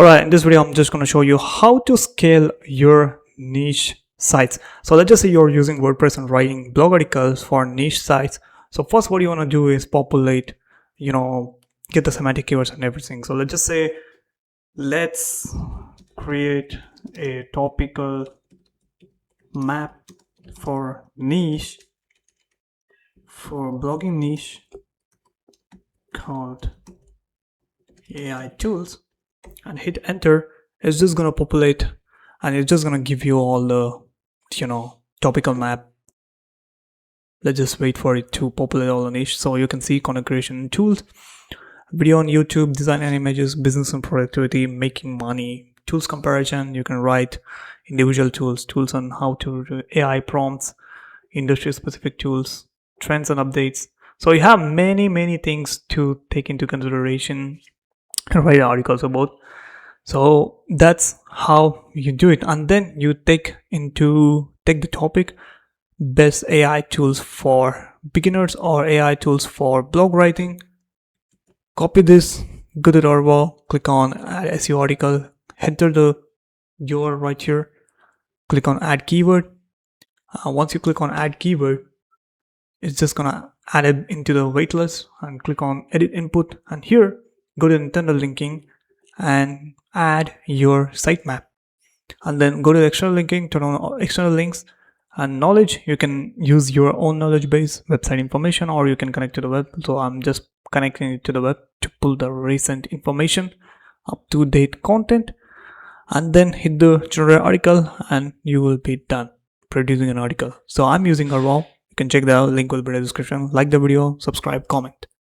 Alright, in this video I'm just going to show you how to scale your niche sites. So let's just say you're using WordPress and writing blog articles for niche sites. So first what you want to do is populate, get the semantic keywords and everything. So let's just say let's create a topical map for niche, for blogging niche called AI tools, and hit enter. It's just gonna populate and it's just gonna give you all the topical map. Let's just wait for it to populate all the niche. So you can see content creation tools, video on YouTube, design and images, business and productivity, making money, tools comparison. You can write individual tools on how to do AI prompts, industry specific tools, trends and updates. So you have many things to take into consideration and write articles about. So that's how you do it. And then you take the topic best AI tools for beginners or AI tools for blog writing. Copy this, go to the URL, click on add SEO article, enter the URL right here, click on add keyword. Once you click on add keyword, it's just gonna add it into the waitlist, and click on edit input, and here go to internal linking and add your sitemap, and then go to external linking, turn on external links and knowledge. You can use your own knowledge base website information, or you can connect to the web. So I'm just connecting it to the web to pull the recent information, up-to-date content, and then hit the generate article and you will be done producing an article. So I'm using a raw. You can check that out, link will be in the description. Like the video, subscribe, comment.